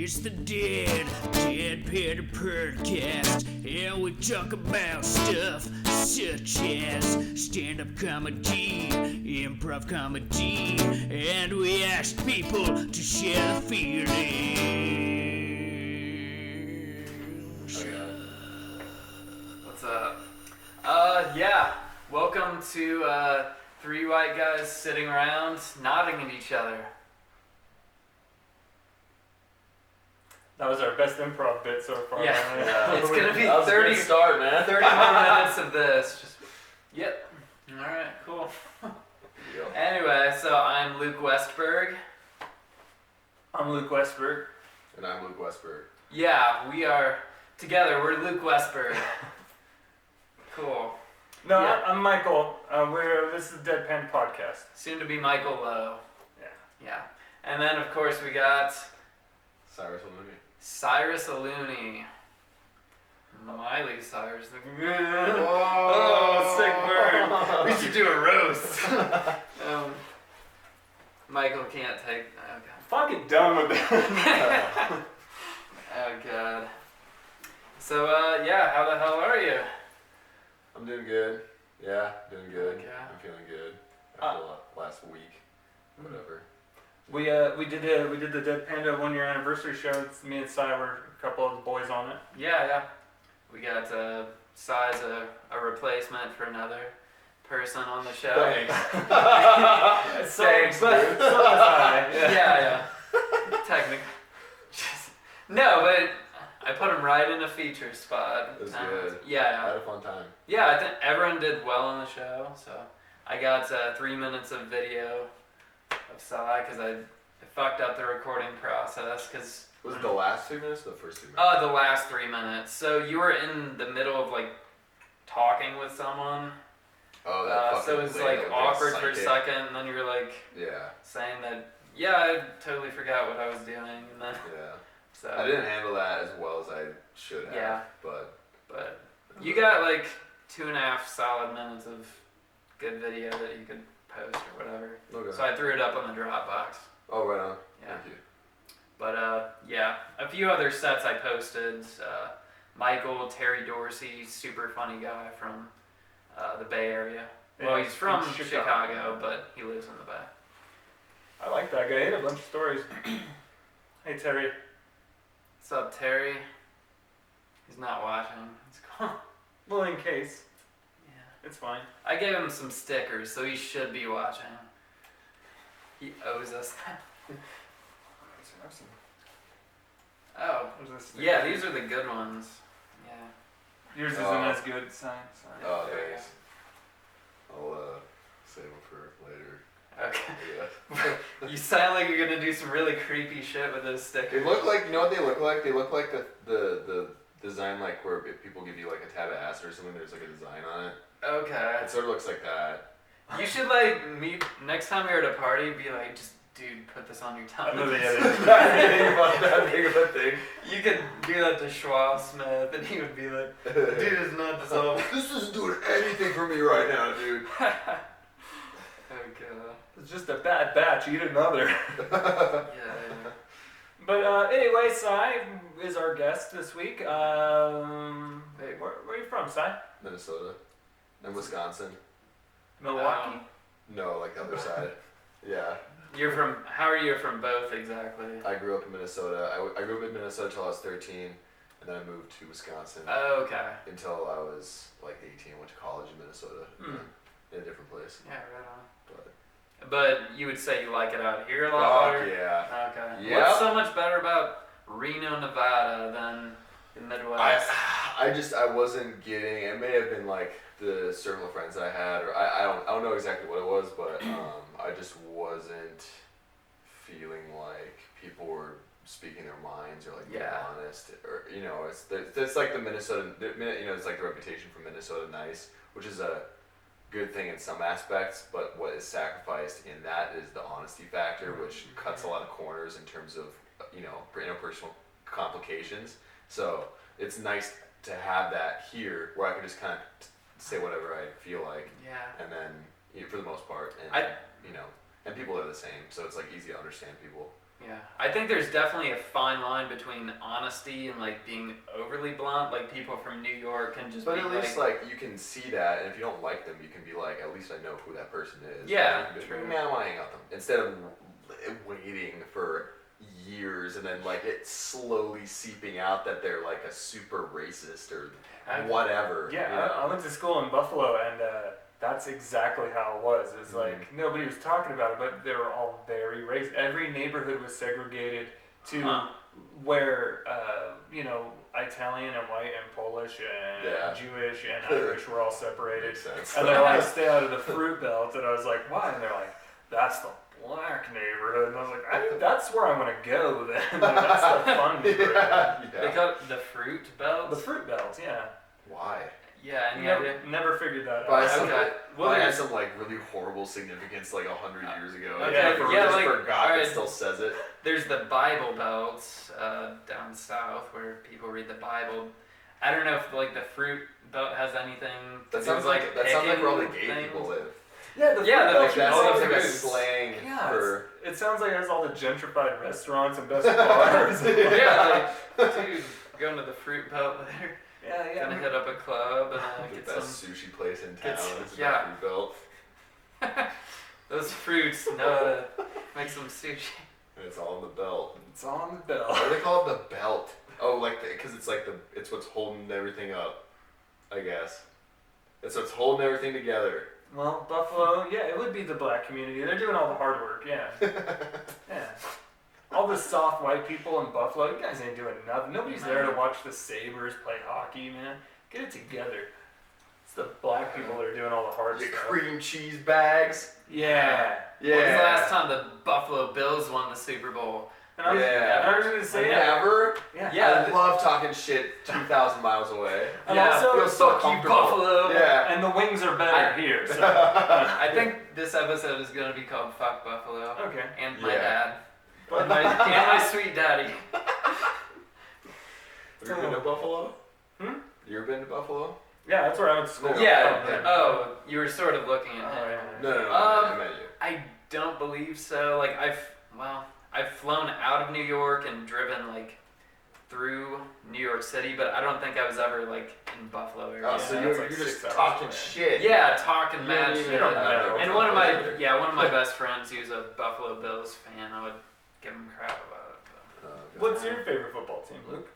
It's the Dead Panda Podcast, and we talk about stuff such as stand-up comedy, improv comedy, and we ask people to share the feelings. What's up? Yeah. Welcome to three white guys sitting around nodding at each other. That was our best improv bit so far. Yeah. It's gonna be that was 30 a good start, man. 30 more minutes of this. Just, yep. Alright, cool. Anyway, so I'm Luke Westberg. I'm Luke Westberg. And I'm Luke Westberg. Yeah, we are together. We're Luke Westberg. Cool. No, Yeah. I'm Michael. This is the Dead Panda Podcast. Soon to be Michael Lowe. Yeah. Yeah. And then, of course, we got Cyrus Aluni. Cyrus Aluni. Miley Cyrus. Oh, sick burn. We should do a roast. Michael can't take. Oh god. Fucking done with that. Oh god. So yeah, how the hell are you? I'm doing good. Yeah, doing good. Okay. I'm feeling good. After last week. Whatever. We did the Dead Panda 1 year anniversary show. It's me and Cy were a couple of the boys on it. Yeah. We got Cy's a replacement for another person on the show. Thanks. Thanks, but so was I. Yeah. Technically. No, but I put him right in a feature spot. It was good. I Yeah. had a fun time. Yeah, I think everyone did well on the show. So I got 3 minutes of video of Cy because I fucked up the recording process. Was it the last 2 minutes or the first 2 minutes? The last 3 minutes. So you were in the middle of like talking with someone. Oh, that fucking so it was thing like that awkward for a psychic. second, and then you were like Yeah. saying that, yeah, I totally forgot what I was doing, and then Yeah. so I didn't handle that as well as I should have. Yeah. But you got like 2.5 solid minutes of good video that you could post or whatever. okay. So I threw it up on the Dropbox. Oh, right on. Yeah. Thank you. But yeah, a few other sets I posted. Michael, Terry Dorsey, super funny guy from the Bay Area. Well, Yeah, he's from from Chicago, Chicago. but he lives in the Bay. I like that guy. He had a bunch of stories. Hey Terry. What's up, Terry? He's not watching. It's cool. Well, in case, Yeah. it's fine. I gave him some stickers, so he should be watching. He owes us that. Oh, yeah, these are the good ones. Yeah. Yours isn't Oh. as good, Cy. Sorry. Oh, There we thanks. I'll save them for later. Okay. Yeah. You sound like you're gonna do some really creepy shit with those stickers. They look like, you know what they look like? They look like the design, like where if people give you like a tab of acid or something, there's like a design on it. Okay. It sort of looks like that. You should like meet next time you're at a party. Be like, just dude, put this on your tongue. I know they had it. I didn't think about that big of a thing. You could do that to Schwab Smith, and he would be like, dude is not dissolved. This isn't doing anything for me right now, dude. Okay. It's just a bad batch. Eat another. Yeah. But anyway, Cy is our guest this week. Where are you from, Cy? Minnesota. And Wisconsin. Milwaukee? No, like the other side. Yeah. You're from. How are you from both exactly? I grew up in Minnesota. I grew up in Minnesota until I was 13, and then I moved to Wisconsin Oh, okay. until I was like 18. I went to college in Minnesota, in a different place. Yeah, right on. But But you would say you like it out here a lot oh better? yeah. Okay. Yeah. What's so much better about Reno, Nevada than the Midwest? I wasn't getting. It may have been like the circle of friends I had, or I don't know exactly what it was, but I just wasn't feeling like people were speaking their minds or like being honest, or it's like the Minnesota, it's like the reputation for Minnesota nice, which is a good thing in some aspects, but what is sacrificed in that is the honesty factor, which cuts a lot of corners in terms of interpersonal complications. So it's nice to have that here where I can just kind of say whatever I feel like, Yeah. and then for the most part, and and people are the same, so it's like easy to understand people. Yeah, I think there's definitely a fine line between honesty and like being overly blunt. Like people from New York can just But be at least like you can see that, and if you don't like them, you can be like, at least I know who that person is. Yeah, Like, true. Man, I want to hang out with them instead of waiting for years and then like it slowly seeping out that they're like a super racist or whatever. Yeah, you know? I went to school in Buffalo, and that's exactly how it was. It's like nobody was talking about it, but they were all very racist. Every neighborhood was segregated to where you know, Italian and white and Polish and Jewish and Irish were all separated. Makes sense. And they're like, stay out of the fruit belt. And I was like, why? And they're like, that's the black neighborhood. And I was like, I think that's where I want to go then. Like, that's the fun neighborhood. They call it the fruit belt. The fruit belt, yeah. Why? Yeah, any idea? Never figured that out. Well, had some like really horrible significance like 100 years ago. Yeah, I forgot that still says it. There's the Bible Belt down south where people read the Bible. I don't know if like the fruit belt has anything. That sounds like where all the gay things. people live. Yeah, the that fruit sounds like a fruits. slang for. It sounds like it has all the gentrified restaurants and best bars. Yeah, like, dude, going to the fruit belt later. Yeah. Gonna hit up a club and The get best some. sushi place in town is the yeah. fruit belt. Those fruits know to make some sushi. And it's all in the belt. It's on the belt. Why do they call it the belt? Oh, like because it's like it's what's holding everything up, I guess. It's what's holding everything together. Well, Buffalo, yeah, it would be the black community. They're doing all the hard work, yeah. Yeah. All the soft white people in Buffalo, you guys ain't doing nothing. Nobody's there to watch the Sabres play hockey, man. Get it together. It's the black people that are doing all the hard Your stuff. cream cheese bags. Yeah. When was the last time the Buffalo Bills won the Super Bowl? And I was going to say Never. Yeah. I love talking shit 2,000 miles away. And Yeah, also, feels so fuck you, comfortable. Buffalo. Yeah. and the wings are better here. So. I think this episode is gonna be called "Fuck Buffalo" Okay. and my Yeah. dad, and my sweet daddy. Have you been to Buffalo? You ever been to Buffalo? Yeah, that's where I went to school. Yeah. Oh, you were sort of looking at Oh, him. yeah. No, I met you. I don't believe so. Like I've flown out of New York and driven like through New York City, but I don't think I was ever like in Buffalo area. Oh, so Yeah, you're, that's like you're just 6 hours talking away. shit. Yeah, talking mad you shit. don't know. And one of my best friends, he was a Buffalo Bills fan. I would give him crap about it. But. What's your favorite football team, Luke?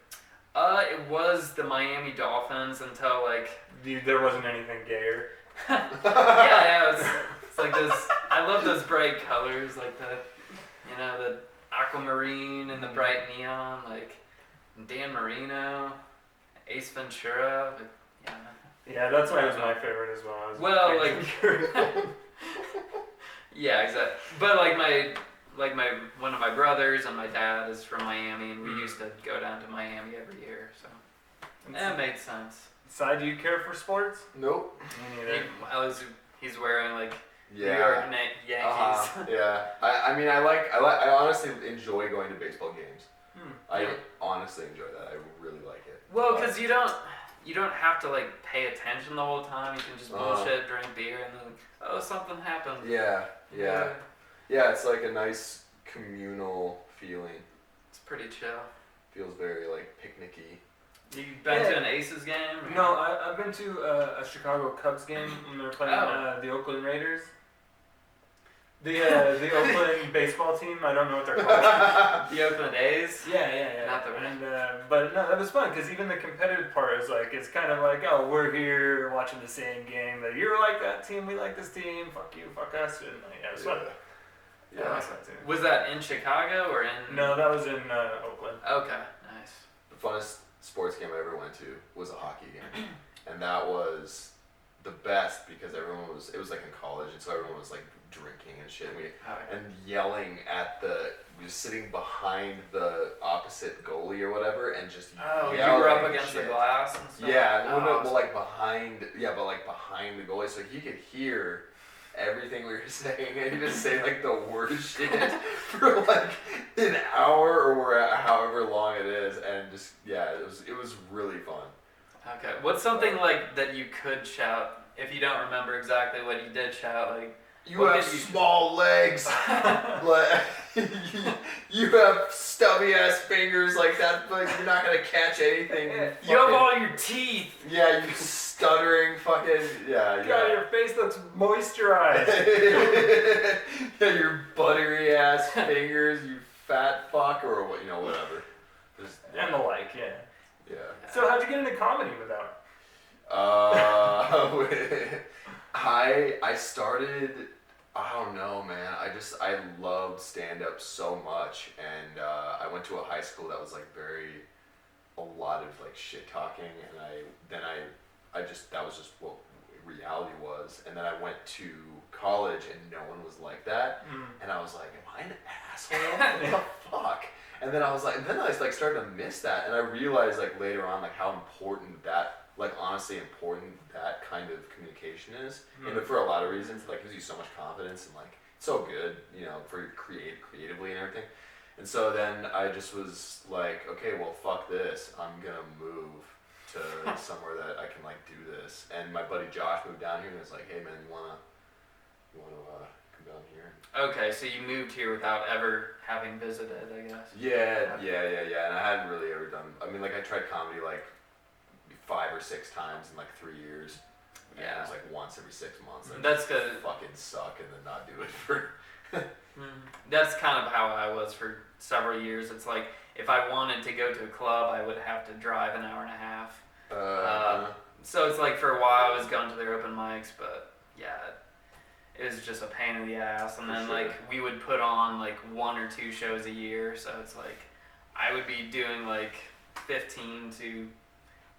It was the Miami Dolphins until like. There wasn't anything gayer. yeah, it's like those. I love those bright colors, like the aquamarine and the bright neon, like Dan Marino, Ace Ventura. But, yeah. Yeah, that's why it was my favorite as well. Well, like. yeah, exactly. But like one of my brothers and my dad is from Miami, and we used to go down to Miami every year, so that made sense. Cy, do you care for sports? Nope. Me neither. He's wearing like New Yeah. York Yankees. Yeah. I mean, I honestly enjoy going to baseball games. I honestly enjoy that. I really like it. Well, because you don't have to like pay attention the whole time. You can just bullshit, drink beer, and then something happened. Yeah. Yeah, it's like a nice communal feeling. It's pretty chill. Feels very like picnicky. You been to an Aces game? Or? No, I've been to a Chicago Cubs game when they were playing the Oakland Raiders. The Oakland baseball team, I don't know what they're called. The Oakland A's? Yeah. Not the Raiders. And, but no, that was fun because even the competitive part is like, it's kind of like, oh, we're here watching the same game. That you're like that team, we like this team, fuck you, fuck us. And yeah, it was fun. Yeah. I like that too. Was that in Chicago or in? No, that was in Oakland. Okay, nice. The funnest sports game I ever went to was a hockey game, and that was the best because it was like in college, and so everyone was like drinking and shit, and yelling at we were sitting behind the opposite goalie or whatever, and just you yelling were up and against shit. the glass and stuff? Yeah, Oh, well, like behind the goalie, so he could hear everything we were saying, and he just say like the worst shit for like an hour or however long it is, and just it was really fun. Okay, what's something like that you could shout if you don't remember exactly what you did shout? Like You What have did you- small legs. Like, you have stubby ass fingers like that, but you're not gonna catch anything. You have all your teeth. Yeah, you stuttering fucking. Yeah, God, your face looks moisturized. Yeah, your buttery ass fingers, you fat fuck, or what, whatever. Just, And the like, yeah. yeah. So how'd you get into comedy without? I started. I don't know, man. I loved stand up so much, and I went to a high school that was like a lot of like shit talking, and I just that was just what reality was. And then I went to college, and no one was like that, and I was like, am I an asshole? What the fuck? And then I was like, started to miss that, and I realized like later on like how important that. Like honestly important that kind of communication is, and for a lot of reasons, like gives you so much confidence and like it's so good, for creatively and everything. And so then I just was like, okay, well fuck this, I'm gonna move to somewhere that I can like do this. And my buddy Josh moved down here and was like, hey man, you wanna come down here? Okay, so you moved here without ever having visited, I guess. Yeah. And I hadn't really ever done. I mean, like I tried comedy like 5 or 6 times in like 3 years. And it was like once every 6 months. That's good. Fucking suck and then not do it for. That's kind of how I was for several years. It's like if I wanted to go to a club, I would have to drive an hour and a half. So it's like for a while I was going to their open mics, but yeah, it was just a pain in the ass. And then like we would put on like 1 or 2 shows a year, so it's like I would be doing like 15 to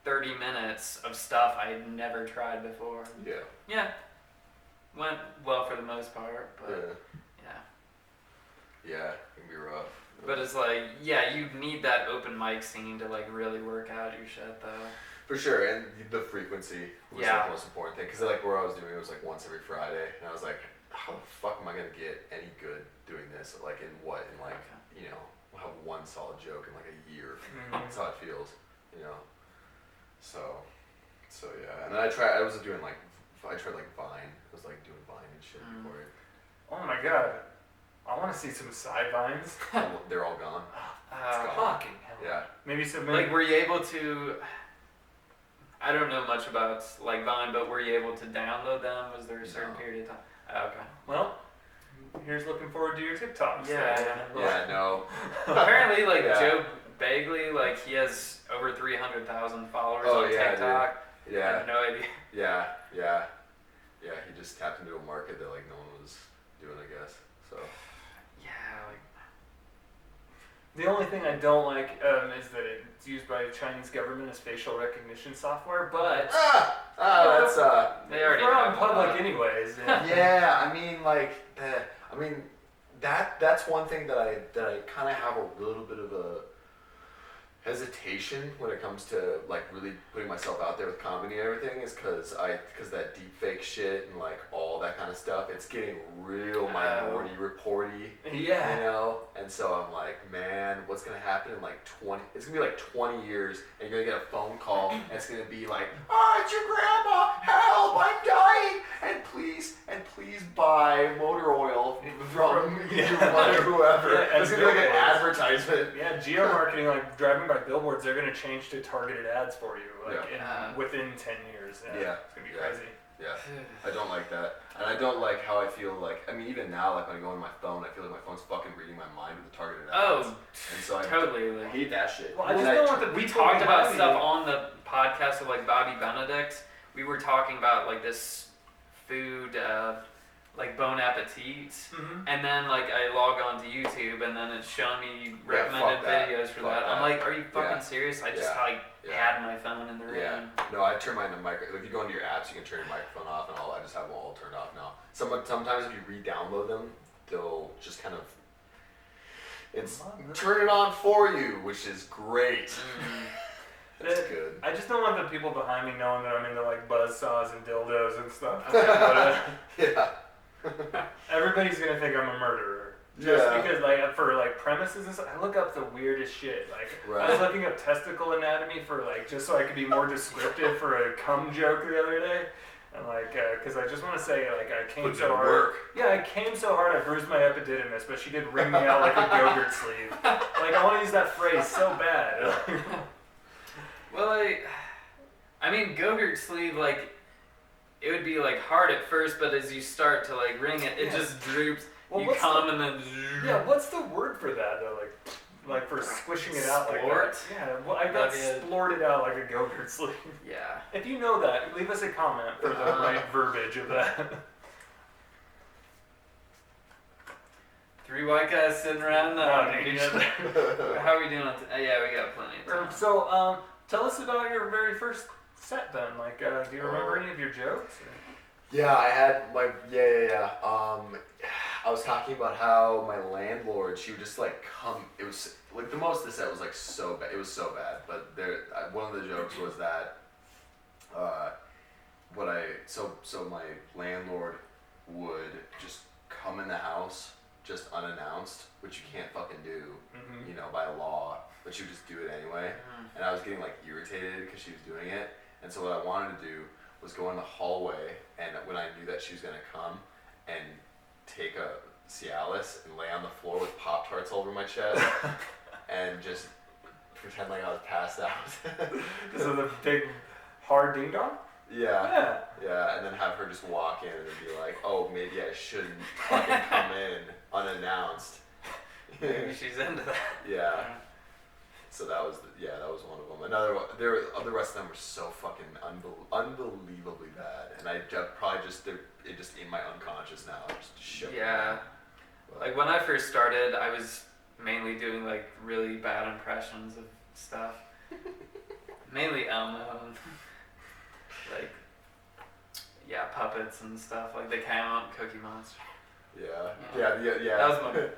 30 minutes of stuff I had never tried before. Yeah. Went well for the most part, but yeah, it can be rough. But it's like, yeah, you need that open mic scene to like really work out your shit though. For sure, and the frequency was like the most important thing. Because like where I was doing it was like once every Friday, and I was like, how the fuck am I gonna get any good doing this? Like in what? In like, we'll have 1 solid joke in like a year. That's how it feels, So yeah, and then I tried like Vine. I was like doing Vine and shit before it. Oh my god. I want to see some side vines. They're all gone. Fucking hell. Yeah. Maybe some. Like, were you able to? I don't know much about like Vine, but were you able to download them? Was there a certain period of time? Okay. Well, here's looking forward to your TikToks. Yeah. No. Apparently, like Joe Bagley, like he has over 300,000 followers on TikTok. Dude. Yeah. I have no idea. Yeah. He just tapped into a market that like no one was doing, I guess. So. Yeah. Like. The only thing I don't like is that it's used by the Chinese government as facial recognition software, but that's they already we're on have public that. anyways. Yeah, I mean like that's one thing that I kind of have a little bit of a hesitation when it comes to like really putting myself out there with comedy and everything is because that deep fake shit and like all that kind of stuff, it's getting real minority reporty. Yeah. And so I'm like, man, what's gonna happen in like 20? It's gonna be like 20 years, and you're gonna get a phone call, and it's gonna be like, oh, it's your grandma, help, I'm dying, and please buy motor oil from your mother or whoever. Yeah, it's gonna be like an advertisement. Yeah, geo-marketing, like driving by billboards, they're gonna change to targeted ads for you, like within 10 years. Yeah. It's gonna be crazy. Yeah, I don't like that, and I don't like how I feel like. I mean, even now, like when I go on my phone, I feel like my phone's fucking reading my mind with the targeted ads. Oh, and so totally. I hate that shit. Well, I just don't want the We people talked about behind stuff me. on the podcast with like Bobby Benedict. We were talking about like this food, like Bon Appetit, and then like I log on to YouTube and then it's showing me recommended videos for that. I'm like, are you fucking serious? I just had my phone in the room. Yeah. No, I turn my microphone. If you go into your apps, you can turn your microphone off, and I just have them all turned off now. Sometimes if you re-download them, they'll just kind of turn it on for you, which is great. That's good. I just don't want the people behind me knowing that I'm into like buzzsaws and dildos and stuff. Yeah. Everybody's gonna think I'm a murderer. Just because like for like premises and stuff, I look up the weirdest shit. Like I was looking up testicle anatomy for like just so I could be more descriptive for a cum joke the other day. And like, because I just want to say, like, I came Put so in hard. work. Yeah, I came so hard I bruised my epididymis, but she did wring me out like a Go-Gurt sleeve. Like, I want to use that phrase so bad. Well, I mean, Go-Gurt sleeve, like, it would be like hard at first, but as you start to like wring it, it just droops. Well, you what's come and then. Yeah, what's the word for that though? Like for squishing it out like that. Splort? Yeah, well, I got That'd splorted out like a Go-Gurt sleeve. Yeah. If you know that, leave us a comment for the right verbiage of that. 3 white guys sitting around now. No, dude, How are we doing? Yeah, we got plenty of time. So, tell us about your very first set then. Like, do you remember any of your jokes? Yeah, I had my I was talking about how my landlord, she would just like come. It was like the most this set was like so bad. It was so bad. But one of the jokes was that so my landlord would just come in the house just unannounced, which you can't fucking do, you know, by law. But she would just do it anyway. And I was getting like irritated because she was doing it. And so what I wanted to do was go in the hallway, and when I knew that she was gonna come, and take a Cialis and lay on the floor with Pop-Tarts over my chest, and just pretend like I was passed out. So the big hard ding dong? Yeah, and then have her just walk in and be like, oh, maybe I shouldn't fucking come in unannounced. Maybe she's into that. Yeah. So that was one of them. The rest of them were so fucking unbelievably bad, and I probably just it just in my unconscious now. Just showing. Yeah. Like when I first started, I was mainly doing like really bad impressions of stuff. Mainly Elmo and like puppets and stuff. Like they came out Cookie Monster. Yeah. That was my.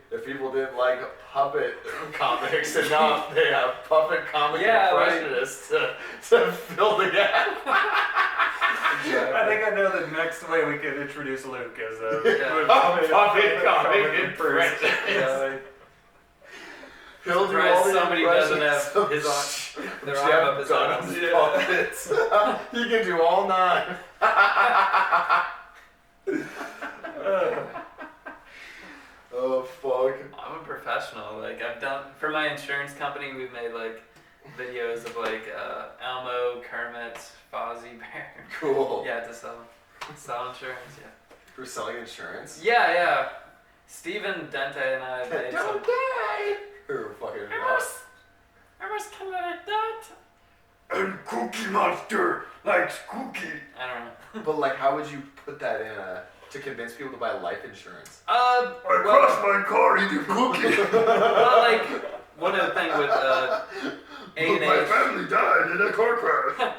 If people didn't like puppet comics enough, they have puppet comic impressionists to fill the gap. I think I know the next way we could introduce Luke as a puppet comic impressionist. He'll do all the somebody doesn't have his their arm up his Dunham's puppets. He can do all 9. Oh fuck. I'm a professional. Like I've done for my insurance company, we've made like videos of like Elmo, Kermit, Fozzie Bear. Cool. Yeah, to sell insurance. Yeah. For selling insurance? Yeah. Steven Dente and I made some. Or fucking. I must come at that. And Cookie Monster likes cookie. I don't know. But like, how would you put that in to convince people to buy life insurance? I crashed my car eating cookie. Well, like one of the things with A&H. My family died in a car crash.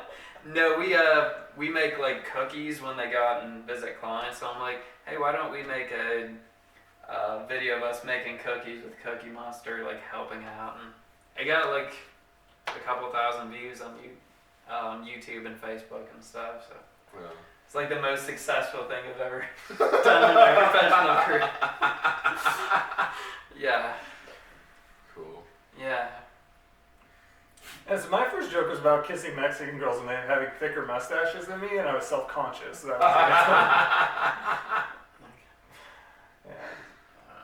No, we make like cookies when they go out and visit clients. So I'm like, hey, why don't we make a video of us making cookies with Cookie Monster, like helping out, and it got like a couple thousand views on YouTube and Facebook and stuff. So it's like the most successful thing I've ever done in my professional career. Yeah. Cool. Yeah. And so my first joke was about kissing Mexican girls and they having thicker mustaches than me, and I was self-conscious. That was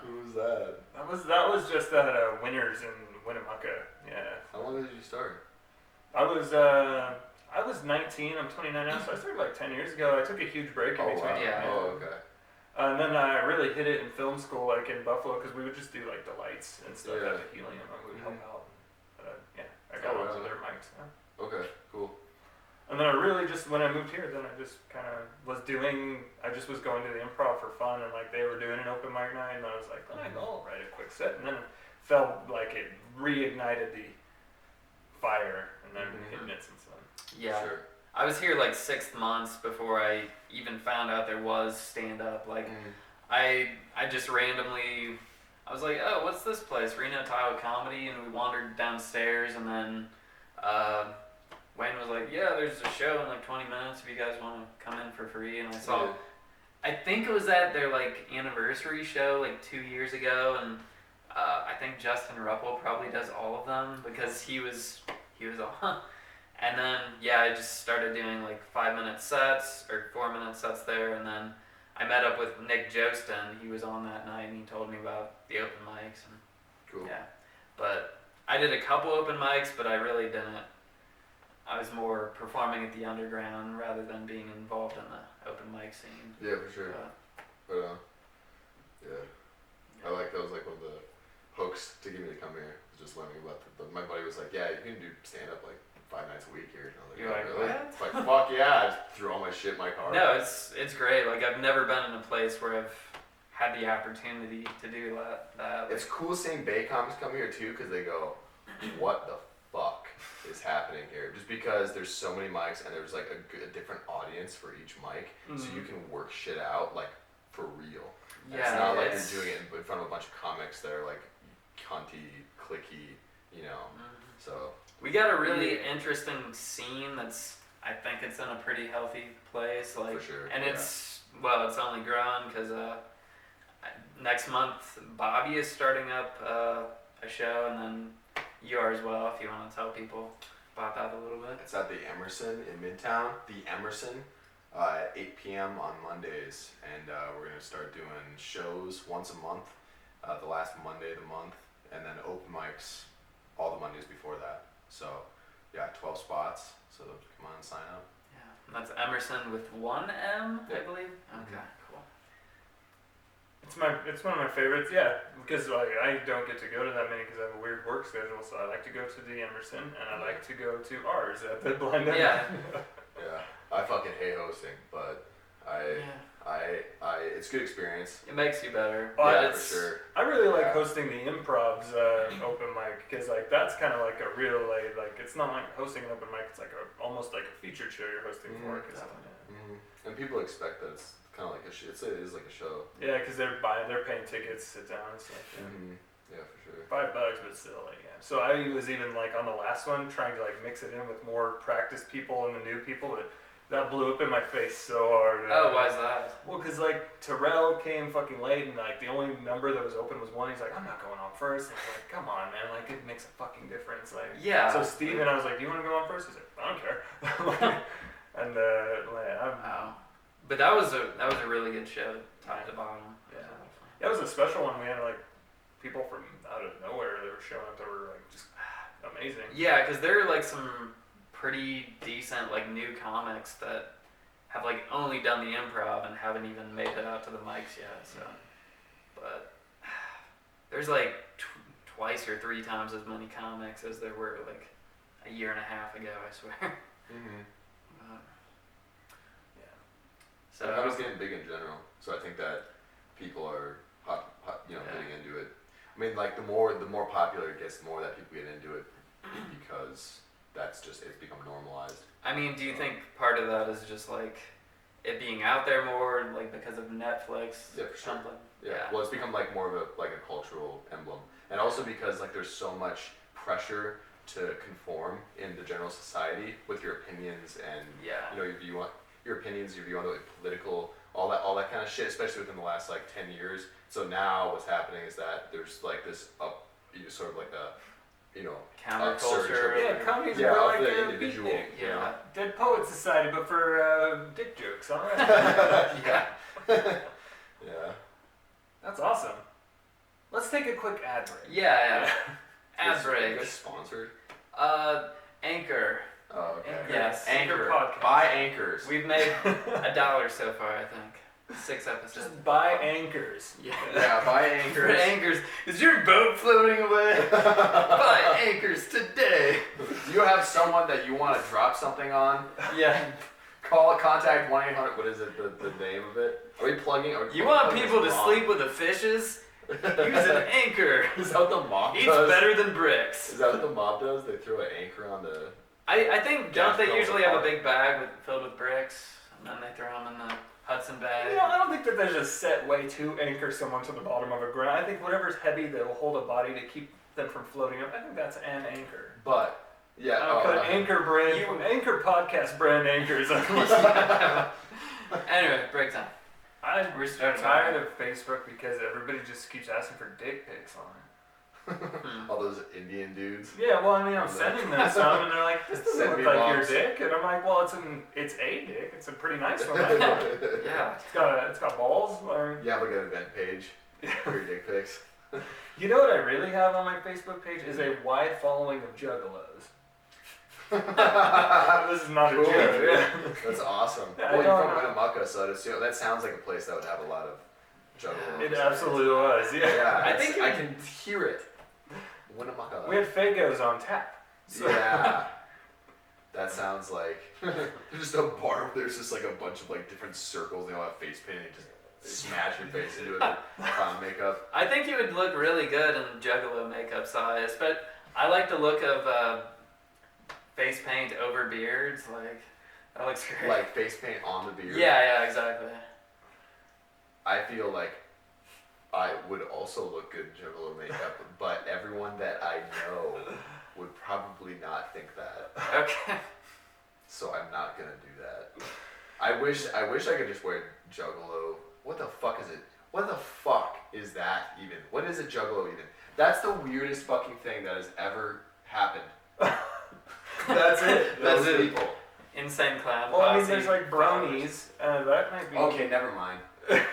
Who was that? That was just at Winners in Winnemucca. Yeah. How long did you start? I was 19. I'm 29 now, so I started like 10 years ago. I took a huge break in between. Wow. Yeah. Oh, okay. And then I really hit it in film school, like in Buffalo, because we would just do like the lights and stuff at the Helium, and we would help out. I got onto their mics. Yeah. Okay, cool. And then I really just, when I moved here, then I just kind of was I just was going to the Improv for fun, and like they were doing an open mic night, and I was like, I'll write a quick set, and then it felt like it reignited the fire, and then hitting it since then. Yeah. Sure. I was here like 6 months before I even found out there was stand-up. Like, I just randomly, I was like, oh, what's this place? Reno Tahoe Comedy, and we wandered downstairs, and then Wayne was like, yeah, there's a show in like 20 minutes if you guys want to come in for free, and I saw, I think it was at their like anniversary show like 2 years ago, and I think Justin Ruppel probably does all of them because he was all, And then, yeah, I just started doing like 5-minute sets or 4-minute sets there. And then I met up with Nick Jostin. He was on that night and he told me about the open mics. And Cool. yeah, but I did a couple open mics, but I really didn't. I was more performing at the underground rather than being involved in the open mic scene. Yeah, for sure. But yeah, I like that was like one of the hooks to get me to come here. Just learning about my buddy was like, yeah, you can do stand up like 5 nights a week here. And I was like, You're like, really? what? It's like, fuck yeah! I just threw all my shit in my car. No, it's great. Like I've never been in a place where I've had the opportunity to do that. It's cool seeing Bay comics come here too, because they go, what the fuck is happening here? Just because there's so many mics and there's like a different audience for each mic, so you can work shit out like for real. And Yeah, it's not like you're doing it in front of a bunch of comics that are like cunty, clicky, you know. So we got a really interesting scene that's, I think it's in a pretty healthy place. Like, for sure. and it's only growing because next month Bobby is starting up a show, and then you are as well. If you want to tell people about that a little bit. It's at the Emerson in Midtown. The Emerson, at 8 p.m. on Mondays, and we're gonna start doing shows once a month, the last Monday of the month, and then open mics all the Mondays before that. So yeah, 12 spots. So come on, sign up. Yeah, and that's Emerson with one M, I believe. Okay, cool. It's one of my favorites, yeah, because like I don't get to go to that many because I have a weird work schedule. So I like to go to the Emerson and I like to go to ours at the Blind. Yeah. Yeah, I fucking hate hosting, but I it's good experience. It makes you better. Yeah, But for sure. I really like hosting the Improv's open mic because like that's kind of like a real like it's not like hosting an open mic. It's like almost like a featured show you're hosting for. Cause, And people expect that it's kind of like a show. It is like a show. yeah, because they're paying tickets, sit down and stuff. Yeah. Yeah, for sure. $5, but still, like, yeah. So I was even like on the last one trying to like mix it in with more practiced people and the new people, but that blew up in my face so hard. Oh, why is that? Well, because like Terrell came fucking late and like the only number that was open was one. He's like, I'm not going on first. And I was like, come on, man, like it makes a fucking difference. Like, Yeah. So Steven, I was like, do you want to go on first? He's like, I don't care. And Wow. But that was a really good show, top to bottom. Yeah. That was a special one. We had like people from out of nowhere that were showing up that were like just amazing. Yeah, because there are like some pretty decent like new comics that have like only done the improv and haven't even made it out to the mics yet. So, but there's like twice or 3 times as many comics as there were like a year and a half ago, I swear. Yeah. So I was getting big in general, so I think that people are getting into it. I mean, like the more popular it gets, the more that people get into it because that's just it's become normalized. I mean, do you think part of that is just like it being out there more, like because of Netflix? Yeah, for sure. Something? Yeah. Well, it's become like more of a cultural emblem, and also because like there's so much pressure to conform in the general society with your opinions and your view on your opinions, your view on the political, all that kind of shit, especially within the last like 10 years. So now what's happening is that there's like this sort of like a counterculture. Yeah, comedies yeah, are of like the a individual. beatnik, You know? Dead Poets Society, but for dick jokes. All right. Yeah. Yeah. That's awesome. Let's take a quick ad break. Yeah. Ad Is break. this sponsored? Anchor. Oh, okay. Yes. Anchor podcast. Buy anchors. We've made $1 so far, I think. 6 episodes. Just buy anchors. Yeah, buy For anchors. anchors. Is your boat floating away? Buy anchors today. Do you have someone that you want to drop something on? Yeah. Contact 1-800. What is it? The name of it? Are we plugging? You want people to sleep with the fishes? Use an anchor. Is that what the mob Eats does? better than bricks. Is that what the mob does? They throw an anchor on the. I think, don't they Gas usually bill. have a big bag filled with bricks, and then they throw them in the Hudson bag? You know, I don't think that there's a set way to anchor someone to the bottom of a ground. I think whatever's heavy that will hold a body to keep them from floating up, I think that's an anchor. But yeah. I'll put anchor brand, anchor podcast brand anchors. Anyway, break time. I'm We're starting tired of Facebook because everybody just keeps asking for dick pics on it. All those Indian dudes. Yeah, well, I mean, I'm sending them some, and they're like, "This doesn't Send look me like your box. dick," and I'm like, "Well, it's a dick. It's a pretty nice one. Yeah. It's got balls." Or, You have like an event page for your dick pics. you know what I really have on my Facebook page is a wide following of juggalos. This is not a Cool, joke. dude. Yeah. That's awesome. Yeah, Well, I you're don't from know. Winnemucca, so I'd assume that sounds like a place that would have a lot of juggalos. It absolutely was. Yeah. Yeah, I think I can hear it. Winnemucca. We had Fagos on tap. So. Yeah. That sounds like there's just a bar where there's just like a bunch of like different circles. They all have face paint and just smash your face into it with clown makeup. I think you would look really good in Juggalo makeup size, but I like the look of face paint over beards. Like, that looks great. Like face paint on the beard. Yeah, exactly. I feel like I would also look good in Juggalo makeup, but everyone that I know would probably not think that. Okay. So I'm not gonna do that. I wish I could just wear Juggalo. What the fuck is it? What the fuck is that even? What is a Juggalo even? That's the weirdest fucking thing that has ever happened. That's it. That's Those it. people. Insane clown. Well, I mean, posse. there's like bronies. That might be. Okay, never mind.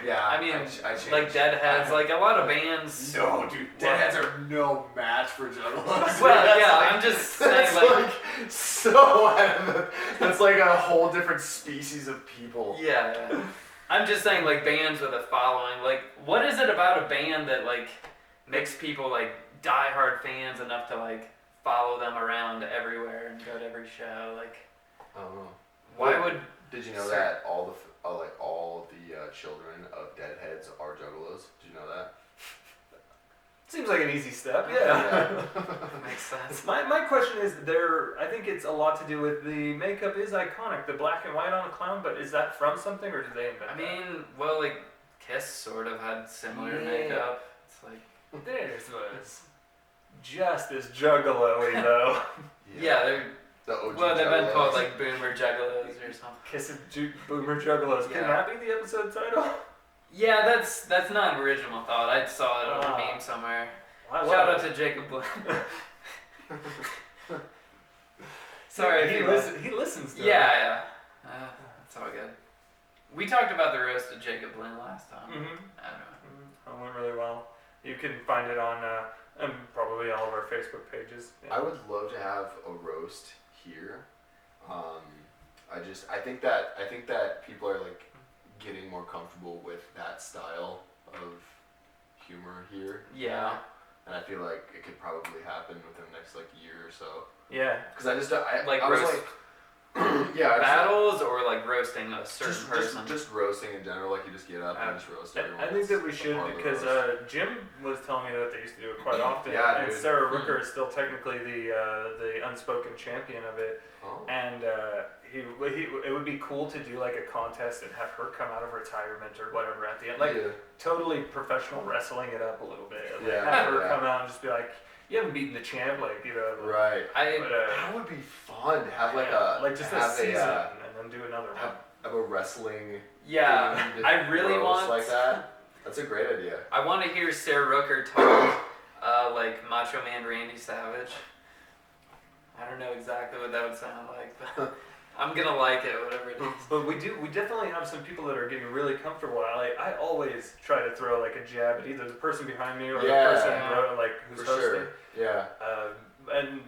Yeah, I mean, I changed. like Deadheads, like a lot of bands. No, dude, Deadheads are no match for Juggalos. Well, That's yeah, like- I'm just saying, That's like, so. That's like a whole different species of people. yeah. I'm just saying, like, bands with a following. Like, what is it about a band that, like, makes people, like, diehard fans enough to, like, follow them around everywhere and go to every show? Like, I don't know. why would... Did you know that all the children of Deadheads are Juggalos? Did you know that? Seems like an easy step. Yeah. Makes sense. My question is I think it's a lot to do with the makeup is iconic, the black and white on a clown, but is that from something or did they invent I mean, well, like, Kiss sort of had similar makeup. It's like... that? Theirs was just as juggalo-y though. Yeah, they're... The OG Well, they've been Juggalos. called, like, Boomer Juggalos or something. Kiss of Boomer Juggalos. Can Yeah. that be the episode title? Yeah, that's not an original thought. I saw it on Ah. a meme somewhere. I Shout love out it. to Jacob Blinn. Sorry if he, you he listens to it. Yeah. That's all good. We talked about the roast of Jacob Blinn last time. Mm-hmm. I don't know. It went really well. You can find it on probably all of our Facebook pages. Yeah. I would love to have a roast here. I think that people are like getting more comfortable with that style of humor here. Yeah. And I feel like it could probably happen within the next like year or so. Yeah. Because I just I Like was roast like yeah, I just- battles or like roasting a certain just, person. just roasting in general, like you just get up and just roast everyone. I think that we It's should part of the because roast. Jim was telling me that they used to do it quite often. Yeah, and dude. Sarah Rooker is still technically the unspoken champion of it. Oh. And it would be cool to do like a contest and have her come out of retirement or whatever at the end. Like yeah. totally professional wrestling it up a little bit. Like, Yeah, have her yeah. come out and just be like, you haven't beaten the champ, like, you know. Like, Right. But, That would be fun to have like yeah, a like just a have season a and then do another one. have a wrestling yeah, themed I really roast want. like that. That's a great idea. I want to hear Sarah Rooker talk like Macho Man Randy Savage. I don't know exactly what that would sound like, but I'm gonna like it, whatever it is. But we definitely have some people that are getting really comfortable. I always try to throw like a jab at either the person behind me or Yeah. the person like who's For hosting. sure. Yeah. And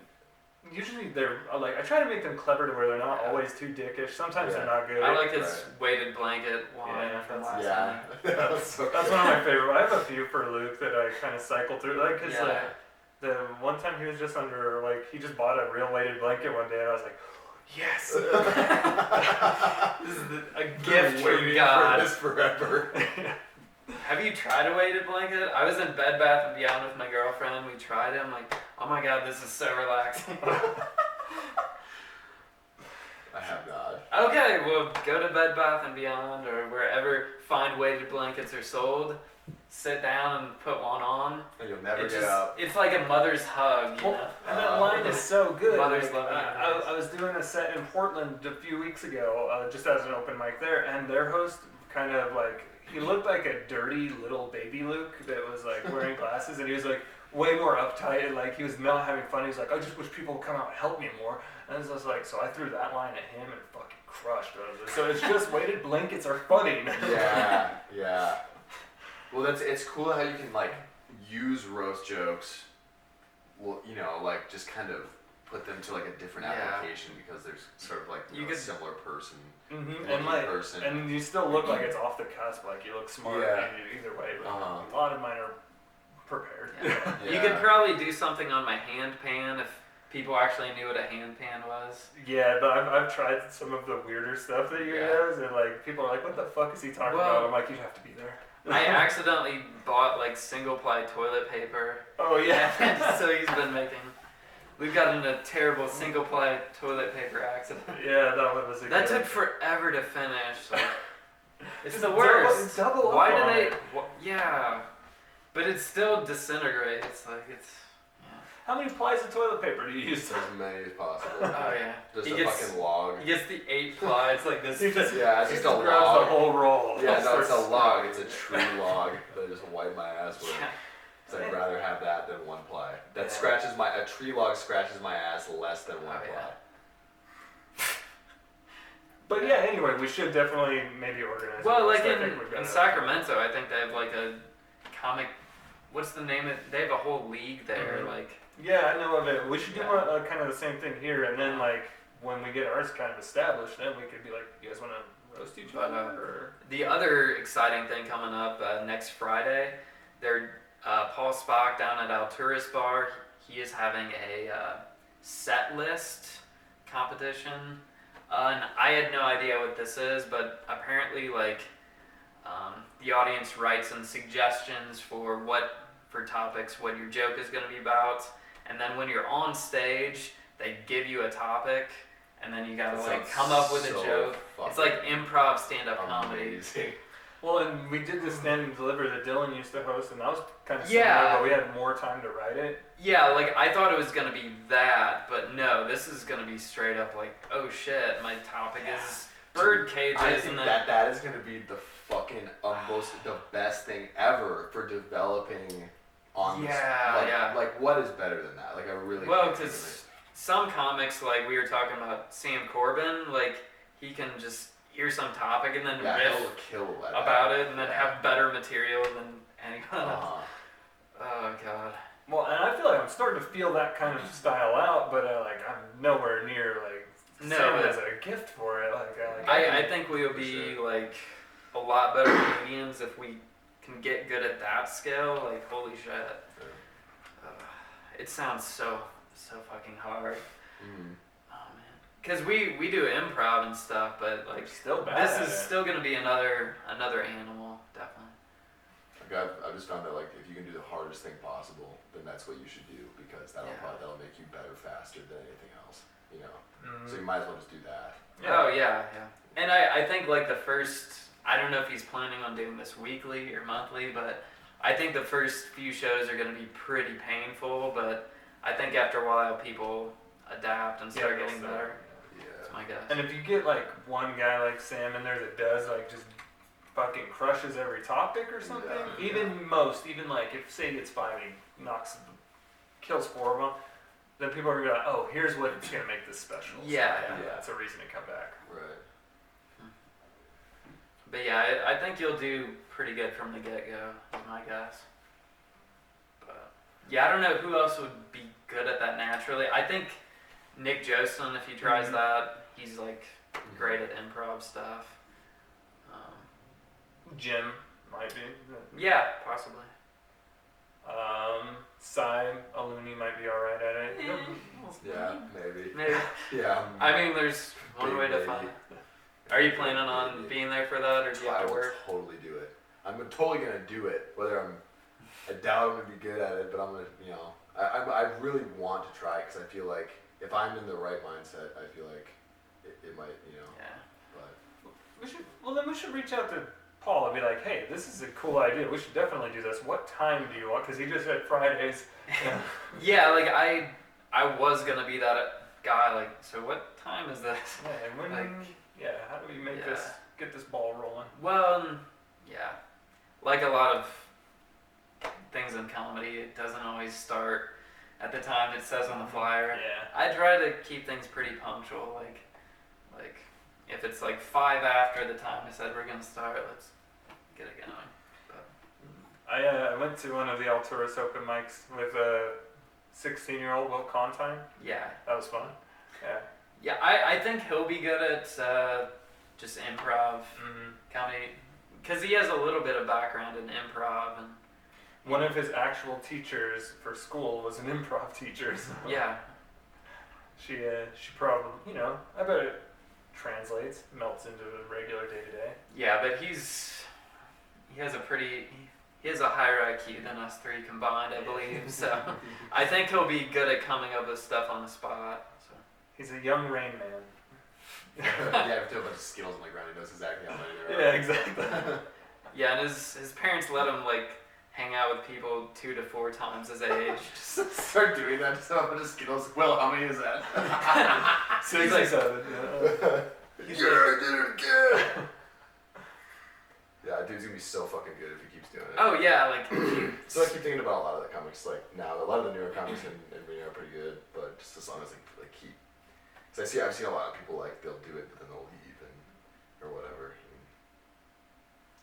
usually they're like I try to make them clever to where they're not Yeah. always too dickish. Sometimes Yeah. they're not good. I like his Right. weighted blanket line Yeah, from that's- last Yeah. night. That's one of my favorite. I have a few for Luke that I kind of cycle through. Like, cause Yeah. the one time he was just under like he just bought a real weighted blanket one day, and I was like, yes, This is a gift from Waiting God. for this forever. Have you tried a weighted blanket? I was in Bed Bath and Beyond with my girlfriend. We tried it. I'm like, oh my god, this is so relaxing. I have not. Okay, well, go to Bed Bath and Beyond or wherever fine weighted blankets are sold. Sit down and put one on. And you'll never It get just- up. It's like a mother's hug, you know? And that line is so good. Mother's Like, love you. I was doing a set in Portland a few weeks ago, just as an open mic there, and their host kind of like he looked like a dirty little baby Luke that was like wearing glasses, and he was like, way more uptight, and like he was not having fun. He was like, I just wish people would come out and help me more. And I was just like, so I threw that line at him and fucking crushed it. So it's just weighted blankets are funny. Yeah. Well, it's cool how you can like use roast jokes. Well, you know, like just kind of put them to like a different application because there's sort of like a similar person. And like, person. and you still look like it's off the cusp. Like you look smart either way. But a lot of mine are prepared. Yeah. You could probably do something on my hand pan if people actually knew what a hand pan was. Yeah, but I've tried some of the weirder stuff that you does, and like people are like, "What the fuck is he talking about?" I'm like, "You have to be there." I accidentally bought like single ply toilet paper. Oh yeah. So he's been making. We've gotten a terrible single ply toilet paper accident. Yeah, that one was. That took forever to finish. Like, it's the Double worst. up Why on do it. Yeah, but it still disintegrates. Like it's. How many plies of toilet paper do you use? As many as possible. Oh yeah. Just a fucking log. He gets the 8 ply. It's like this. It's just a log. Grabs the whole roll. Yeah, no, it's a log. It's a true log that I just wipe my ass with. Yeah. So I'd rather have that than one ply. That scratches a tree log scratches my ass less than one ply. Yeah. But yeah, anyway, we should definitely maybe organize. Well, like in in Sacramento, I think they have like a comic. What's the name of? They have a whole league there, like. Yeah, I know of it. We should do kind of the same thing here, and then like when we get ours kind of established, then we could be like, you guys want to roast each other? Or? The other exciting thing coming up next Friday, Paul Spock down at Alturas Bar. He is having a set list competition, and I had no idea what this is, but apparently like the audience writes in suggestions for topics, what your joke is going to be about. And then when you're on stage, they give you a topic, and then you gotta like come up with a joke. It's like improv stand-up comedy. Well, and we did this stand and deliver that Dylan used to host, and that was kind of similar, but we had more time to write it. Yeah, like I thought it was gonna be that, but no, this is gonna be straight up like, oh shit, my topic is bird cages. I think that is gonna be the fucking the best thing ever for developing. Like what is better than that? Like I really. Well, because some comics, like we were talking about Sam Corbin, like he can just hear some topic and then riff about it, and then have better material than anyone else. Oh god. Well, and I feel like I'm starting to feel that kind of style out, but like I'm nowhere near like Sam has a gift for it. I think we will be like a lot better comedians if we can get good at that skill. Like holy shit. It sounds so fucking hard. Oh man, because we do improv and stuff, but like still bad. This is still gonna be another animal, definitely. Like I've just found that like if you can do the hardest thing possible, then that's what you should do because that'll make you better faster than anything else. You know, so you might as well just do that. Yeah. Oh yeah. And I think like the first. I don't know if he's planning on doing this weekly or monthly, but I think the first few shows are going to be pretty painful, but I think after a while people adapt and start getting better. Yeah. That's my guess. And if you get like one guy like Sam in there that does like just fucking crushes every topic or something, even like if say it's 5 and he kills 4 of them, then people are going to be like, oh, here's what's going to make this special. Yeah. That's a reason to come back. Right. But yeah, I think you'll do pretty good from the get-go, is my guess. But yeah, I don't know who else would be good at that naturally. I think Nick Josten, if he tries that, he's like great at improv stuff. Jim might be. Yeah, possibly. Cy Aluni might be alright at it. Yeah, maybe. Maybe. Yeah. I mean, there's one way to find it. Are you planning on being there for that, or do you have to work? I will totally do it. I'm totally gonna do it. I doubt I'm gonna be good at it, but I'm gonna, I really want to try because I feel like if I'm in the right mindset, I feel like it might, Yeah. But we should reach out to Paul and be like, hey, this is a cool idea. We should definitely do this. What time do you want? Because he just said Fridays. Yeah, like I was gonna be that guy. Like, so what time is this? Yeah, and how do we get this ball rolling? Well, yeah, like a lot of things in comedy, it doesn't always start at the time it says on the flyer. Yeah. I try to keep things pretty punctual. Like if it's like 5 after the time I said we're gonna start, let's get it going. But I went to one of the Alturas open mics with a 16-year-old Will Contine. yeah. That was fun. Yeah. Yeah, I think he'll be good at just improv comedy, because he has a little bit of background in improv and One of his actual teachers for school was an improv teacher. So yeah. she probably, I bet it translates, melts into the regular day to day. Yeah, but he has a higher IQ than us three combined, I believe. So I think he'll be good at coming up with stuff on the spot. So. He's a young Rain Man. Yeah, if you have a bunch of Skittles in the ground, he knows exactly how many there are. Yeah, exactly. Yeah, and his parents let him hang out with people 2 to 4 times his age. Just start doing that. Just have a bunch of Skittles. Well, how many is that? 6 or 7. Yeah. He's Yeah, I did it again. Yeah, dude's gonna be so fucking good if he keeps doing it. Oh yeah, So I keep thinking about a lot of the comics. Now, a lot of the newer comics in Reno are pretty good, but just as long as they keep. Because I've seen a lot of people they'll do it, but then they'll leave or whatever.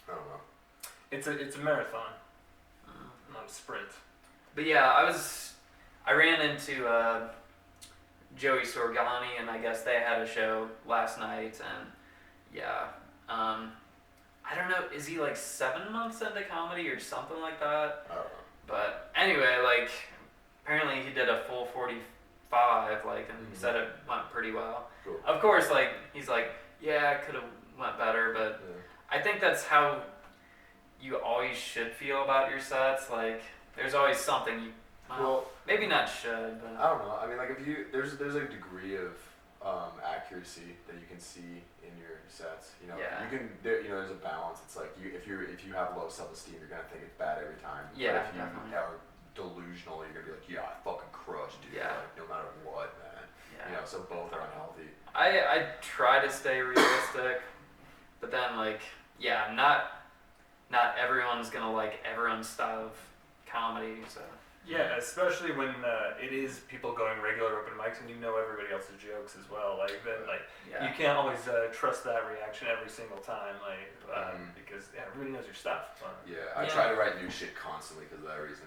I don't know. It's a marathon, not a sprint. But yeah, I ran into Joey Sorgani, and I guess they had a show last night, and yeah, I don't know, is he 7 months into comedy or something like that? I don't know. But anyway, apparently he did a full 45, and he said it went pretty well. Cool. Of course, he's yeah, it could have went better, but Yeah. I think that's how you always should feel about your sets. There's always something you, Well, maybe not should, but I don't know. I mean, if there's a degree of accuracy that you can see in your sets. Yeah. You can. There's a balance. It's if you have low self-esteem, you're gonna think it's bad every time. Yeah, But if you definitely. are delusional, you're gonna be yeah, I fucking crushed, dude. Yeah. No matter what, man. yeah. So both are unhealthy. I try to stay realistic, but then yeah, not everyone's gonna like everyone's style of comedy, so. Yeah, especially when it is people going regular open mics and you know everybody else's jokes as well. Yeah. You can't always trust that reaction every single time, because everybody knows your stuff. Yeah, I Yeah. try to write new shit constantly because of that reason.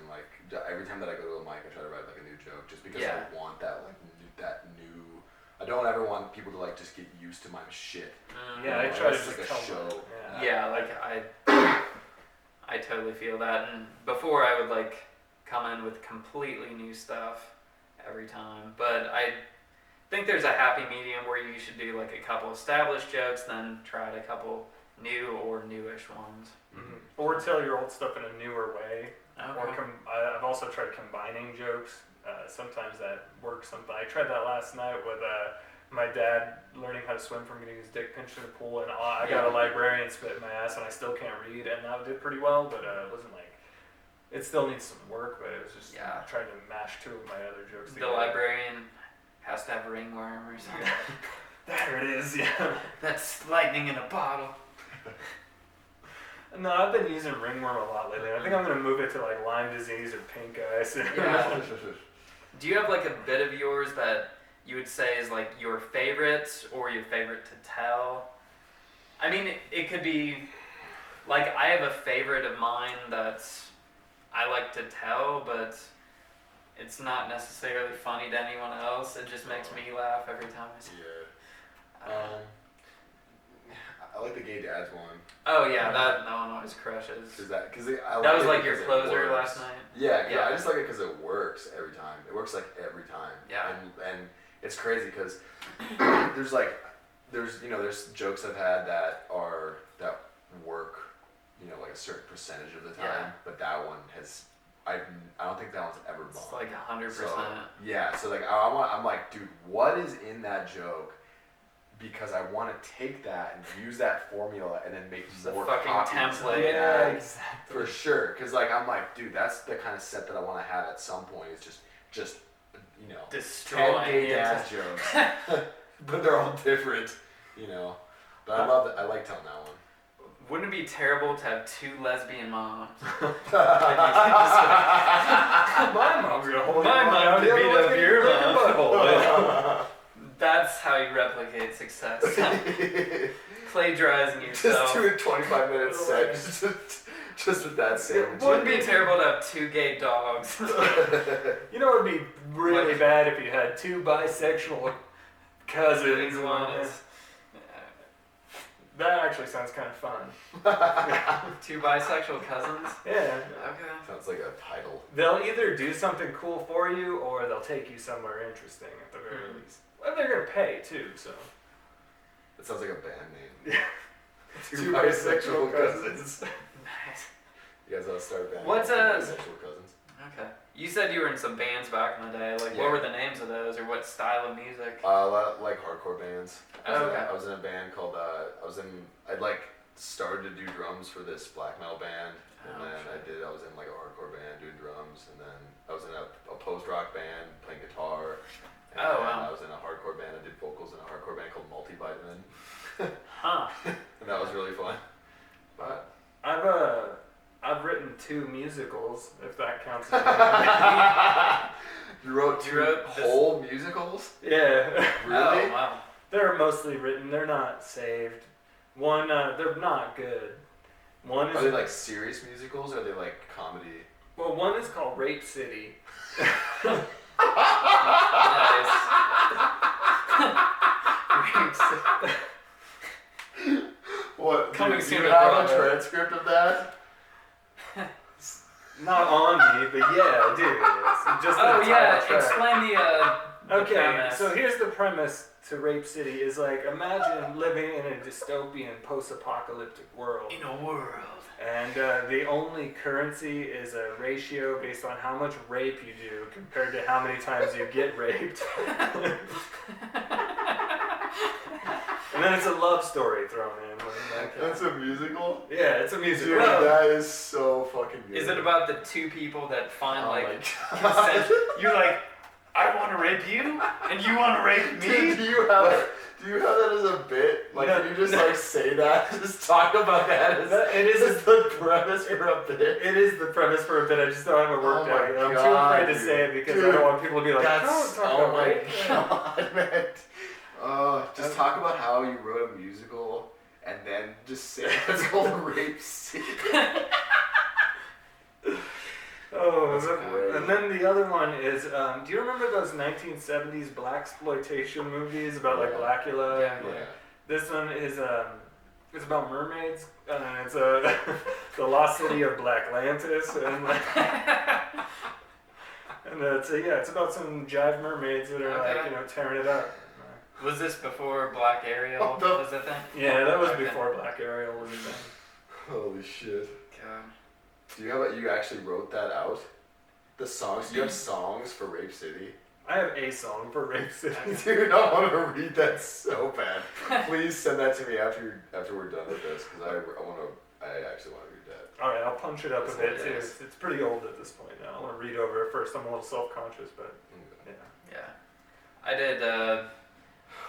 Every time that I go to a mic, I try to write a new joke, just because Yeah. I want that that new. I don't ever want people to just get used to my shit. Yeah, I try to It's just like a tell show. them. Yeah, I totally feel that, and before I would come in with completely new stuff every time, but I think there's a happy medium where you should do a couple established jokes, then try a couple new or newish ones. Mm-hmm. Or tell your old stuff in a newer way. Okay. Or I've also tried combining jokes. Sometimes that works. I tried that last night with my dad learning how to swim from getting his dick pinched in a pool, and I got a librarian spit in my ass, and I still can't read, and that did pretty well, but it wasn't it still needs some work, but it was just trying to mash two of my other jokes The together. librarian has to have ringworm or something. There it is, yeah. That's lightning in a bottle. No, I've been using ringworm a lot lately. I think I'm gonna move it to Lyme disease or pink eye. Yeah. Do you have a bit of yours that you would say is your favorite or your favorite to tell? I mean, it could be I have a favorite of mine that's I like to tell, but it's not necessarily funny to anyone else. It just makes me laugh every time I see it. Yeah. I like the gay dads one. Oh yeah, that one always crushes. That was your closer last night? Yeah, Yeah. I just like it because it works every time. It works every time. Yeah. And it's crazy because there's jokes I've had that work, a certain percentage of the time. Yeah. But that one I don't think that one's ever bombed. It's 100%. So, yeah. So I'm like, dude, what is in that joke? Because I want to take that and use that formula and then make Just a more fucking copies. template. Yeah, Yeah, exactly. for sure. Because I'm like, dude, that's the kind of set that I want to have at some point. It's just 10 Destroying gay it. dad jokes, but they're all different. But I love it. I like telling that one. Wouldn't it be terrible to have 2 lesbian moms? My mom's gonna hold My your mom down, could the beat other one's up gonna your lick mom. butthole. That's how you replicate success. Plagiarizing yourself. Just do a 25-minute set just with that sandwich. Wouldn't it be terrible to have 2 gay dogs? You know it would be really bad if you had 2 bisexual cousins. That actually sounds kind of fun. 2 bisexual cousins? Yeah. Okay. Sounds like a title. They'll either do something cool for you or they'll take you somewhere interesting at the very least. Well, they're going to pay too, so. That sounds like a band name. Yeah. 2 bisexual cousins. Nice. You guys want to start a band? What's Bisexual cousins? Okay. You said you were in some bands back in the day. Like, Yeah. what were the names of those, or what style of music? Like hardcore bands. Okay. I was in a band called I'd like started to do drums for this black metal band, and Oh, then shit. I was in like a hardcore band doing drums, and then I was in a post rock band playing guitar. And Oh, then wow. I was in a hardcore band. I did vocals in a hardcore band called Multivitamin, Huh. and that was really fun. But I've written 2 musicals, if that counts as you wrote You 2 wrote this- whole musicals? Yeah. Really? Oh, wow. They're mostly written. They're not saved. One, they're not good. One is Are they like serious musicals, or are they like comedy? well, one is called Rape City. Nice. What? Coming do soon you to have a Broadway. transcript of that? Not on me, but yeah, I do. It's just the Oh, yeah. title track. Explain the Okay, premise. so here's the premise to Rape City is like imagine living in a dystopian post-apocalyptic world. In a world. And the only currency is a ratio based on how much rape you do compared to how many times you get raped. And then it's a love story thrown in. That's a musical? Yeah, it's a musical. Dude, that is so fucking good. Is it about the 2 people that find Oh like my consent? You're like, I want to rape you, and you want to rape me. Dude, do you have that as a bit? Like, No, can you just like say that? Just talk about that as It is as the premise for a bit? It is the premise for a bit. I just don't have it worked Oh my out yet. I'm too God, afraid to dude. say it because I Dude, don't want people to be like, That's don't talk oh about my rape. god, man. Just talk about how you wrote a musical and then just say it's called Rape City. Oh, That's great. and then the other one is, do you remember those 1970s blaxploitation movies about like Yeah. Blackula? Yeah. And, like, this one is it's about mermaids, and it's the lost city of Blacklantis, and like, and it's about some jive mermaids that are Okay. like tearing it up. Was this before Black Ariel What the- was a thing? Yeah, that was Okay. before Black Ariel was a thing. Holy shit. God. Do you actually wrote that out? The songs? Do you have songs for Rape City? I have a song for Rape City. Dude, I want to read that so bad. Please send that to me after we're done with this, because I actually want to read that. All right, I'll punch it up That's a bit too. hilarious. It's pretty old at this point now. I want to read over it first. I'm a little self-conscious, but yeah. Yeah. I did,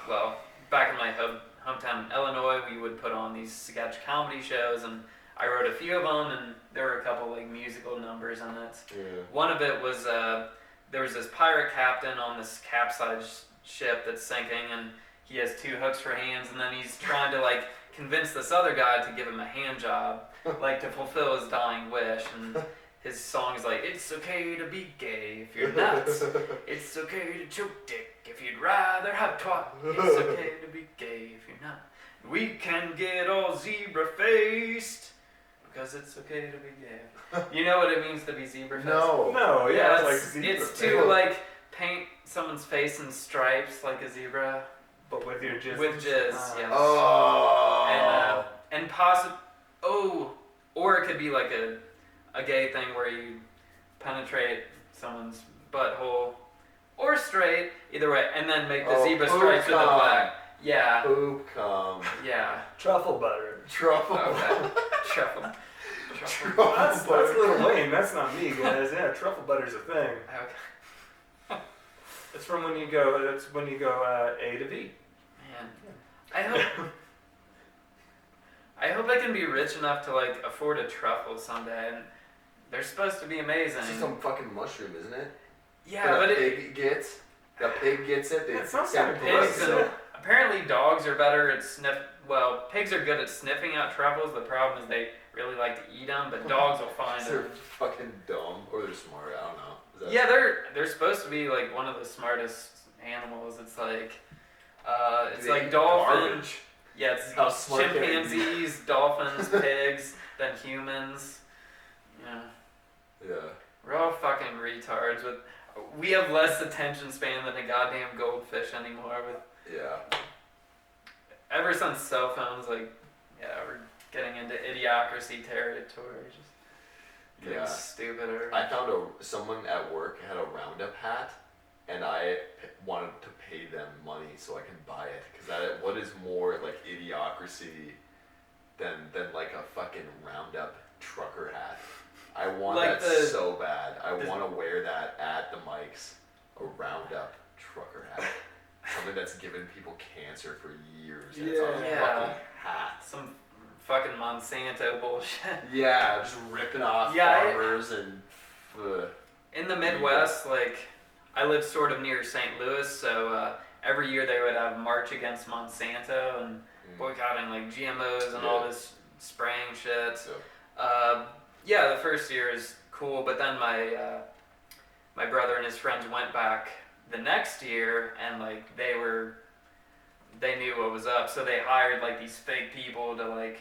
well, back in my hometown in Illinois, we would put on these sketch comedy shows, and I wrote a few of them, and there were a couple like musical numbers in it. Yeah. One of it was, there was this pirate captain on this capsized ship that's sinking, and he has 2 hooks for hands, and then he's trying to like convince this other guy to give him a hand job, like to fulfill his dying wish, and his song is like, it's okay to be gay if you're nuts. It's okay to choke dick if you'd rather have twat. It's okay to be gay if you're not. We can get all zebra-faced because it's okay to be gay. You know what it means to be zebra-faced? No. No, yeah, it's like zebra. It's to like paint someone's face in stripes like a zebra But with your jizz. with jizz. Yes. Oh. And or it could be like a gay thing where you penetrate someone's butthole, or straight, either way, and then make the Oh, zebra poop stripes with a cum. black. Yeah, Poop cum. yeah. Truffle butter. Truffle. Okay. Truffle. Well, that's butter. Lil Wayne. That's not me, guys. Yeah, truffle butter's a thing. Okay. It's from when you go. It's when you go A to B. Man, I I hope I can be rich enough to like afford a truffle someday, and they're supposed to be amazing. It's just some fucking mushroom, isn't it? Yeah, that but pig gets. That pig gets it. They It sounds send kinda pigs gross. and apparently dogs are better at Well, pigs are good at sniffing out truffles. The problem is they really like to eat them, but dogs will find They're them. fucking dumb, or they're smart. I don't know. Is that Yeah, they're supposed to be like one of the smartest animals. It's like They like eat dolphins. garbage. Yeah, it's How smart can they be? chimpanzees, dolphins, pigs, then humans. Yeah, Yeah. we're all fucking retards. We have less attention span than a goddamn goldfish anymore. Yeah. Ever since cell phones, like, yeah, we're getting into idiocracy territory. Just getting Yeah. stupider. I found someone at work had a Roundup hat, and I wanted to pay them money so I can buy it. Cause what is more like idiocracy than like a fucking Roundup trucker hat? I want Like that so bad. I want to wear that at the mics. A Roundup trucker hat. Something that's given people cancer for years. And it's on a Yeah. fucking hat. Some fucking Monsanto bullshit. Yeah, just ripping off Yeah, farmers and. In the Midwest, like, I live sort of near St. Louis, so every year they would have March Against Monsanto and boycotting like GMOs and all this spraying shit. Yeah, the first year is cool, but then my brother and his friends went back the next year, and like they knew what was up, so they hired like these fake people to like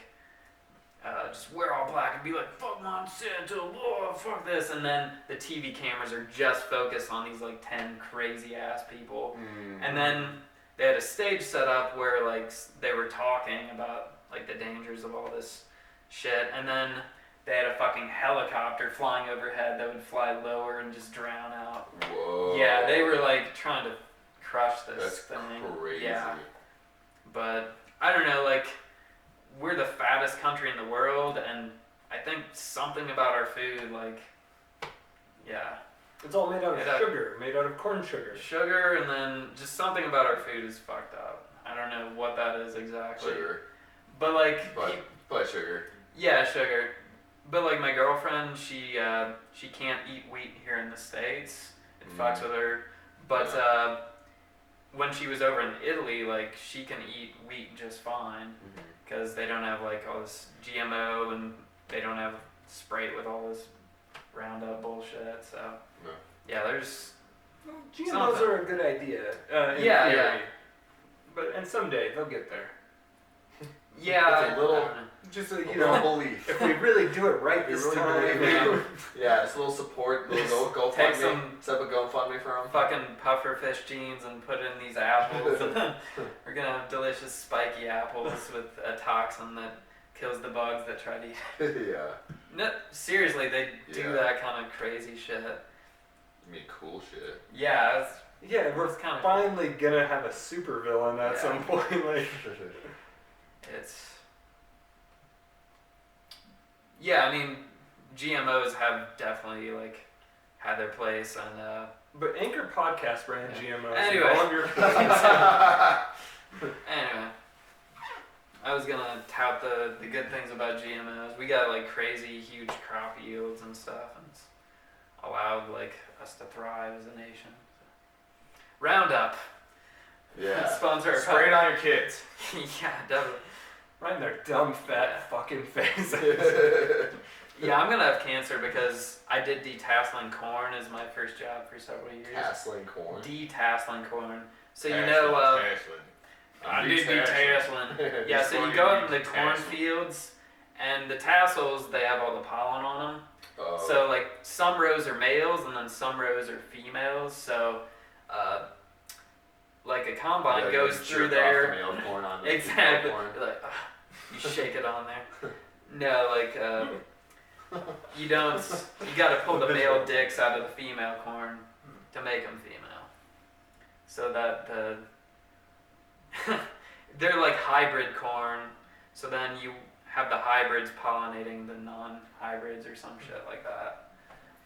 just wear all black and be like, fuck Monsanto, oh, fuck this, and then the TV cameras are just focused on these like 10 crazy ass people, and then they had a stage set up where like they were talking about like the dangers of all this shit, and then they had a fucking helicopter flying overhead that would fly lower and just drown out. Whoa. Yeah, they were like trying to crush this That's thing. crazy. Yeah. But I don't know, like, we're the fattest country in the world, and I think something about our food, like, yeah. It's all made out of Yeah. sugar, made out of corn sugar. Sugar, and then just something about our food is fucked up. I don't know what that is exactly. Sugar. But like, But sugar. yeah, sugar. But like my girlfriend, she can't eat wheat here in the States. It fucks with her. But when she was over in Italy, like she can eat wheat just fine because they don't have like all this GMO and they don't have sprayed with all this Roundup bullshit. So yeah, there's GMOs something. are a good idea. In Yeah, theory. yeah. And someday they'll get there. yeah. It's a little- I don't know. Just so A you little know, belief. if we really do it right You this really time. believe it. Yeah, just a little support, little Take GoFundMe. some- Set up a GoFundMe for him. Fucking pufferfish genes and put in these apples, and then we're gonna have delicious spiky apples with a toxin that kills the bugs that try to eat. Yeah. No, seriously, they do Yeah. that kind of crazy shit. You mean cool shit. Yeah, it's Yeah, we're kind of finally gonna have a supervillain at Yeah. some point. Like, it's yeah. I mean, GMOs have definitely like had their place, and but Anchor Podcast brand GMOs. Anyway. All of your anyway, I was gonna tout the good things about GMOs. We got like crazy huge crop yields and stuff, and it's allowed like us to thrive as a nation. Roundup, Yeah. sponsor our spray it on your kids. yeah, definitely. Right in their dumb fat fucking faces. Yeah, I'm gonna have cancer because I did detasseling corn as my first job for several years. Tasseling corn. Detasseling corn. So you know, I did detasseling. Yeah, so you go out in the cornfields, and the tassels, they have all the pollen on them. Oh. So like some rows are males and then some rows are females. So like a combine Yeah, goes you through jerk off there. the male corn onto the Exactly. female corn. You're like, you shake it on there. No, like you don't. You gotta pull the male dicks out of the female corn to make them female. So that they're like hybrid corn. So then you have the hybrids pollinating the non-hybrids or some shit like that.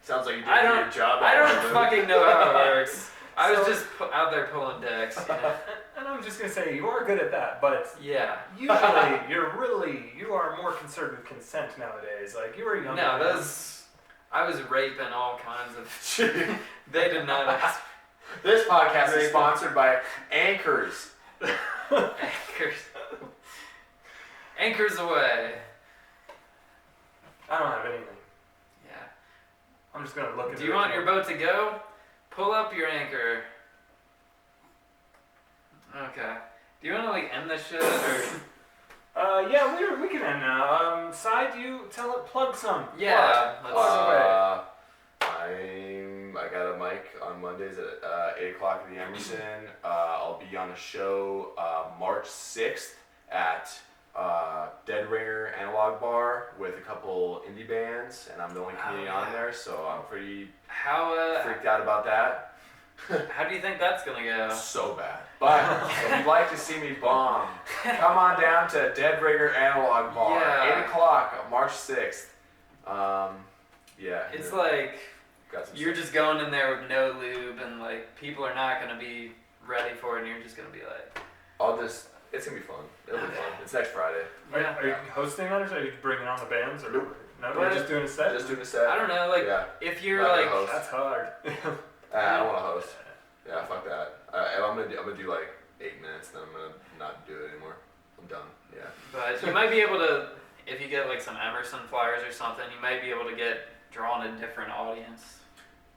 Sounds like you did I a don't- good job. I at don't it. fucking know how it works. I was just out there pulling decks. And I'm just gonna say you are good at that, but Yeah. usually you are more concerned with consent nowadays. Like you were young. No, I was raping all kinds of. They did not ask. This podcast is sponsored by Anchors. Anchors. Anchors away. I don't have anything. Yeah. I'm just gonna look at. Do you want your boat to go? Pull up your anchor. Okay. Do you want to like end this shit or? Yeah, we can end now. Cy, do you plug some? Yeah. Plug away. I got a mic on Mondays at 8 o'clock at the Emerson. I'll be on a show March 6th at Dead Ringer Analog Bar with a couple indie bands, and I'm the only comedian on there, so I'm pretty freaked out about that. How do you think that's gonna go? So bad. But if you'd like to see me bomb, come on down to Dead Ringer Analog Bar, Yeah. 8 o'clock, March 6th. Yeah. It's like Got some you're stuff. just going in there with no lube, and like people are not gonna be ready for it, and you're just gonna be like, It's gonna be fun. It'll be fun. It's next Friday. yeah. Are you hosting on it? Or are you bringing on the bands? Or Nope. No, But- you're just doing a set. Just doing a set. I don't know, like Yeah. if you're Not gonna like, host. That's hard. I don't want to host. Yeah, fuck that. I'm gonna do like 8 minutes, then I'm gonna not do it anymore. I'm done. Yeah. but you might be able to, if you get like some Emerson flyers or something, you might be able to get drawn a different audience.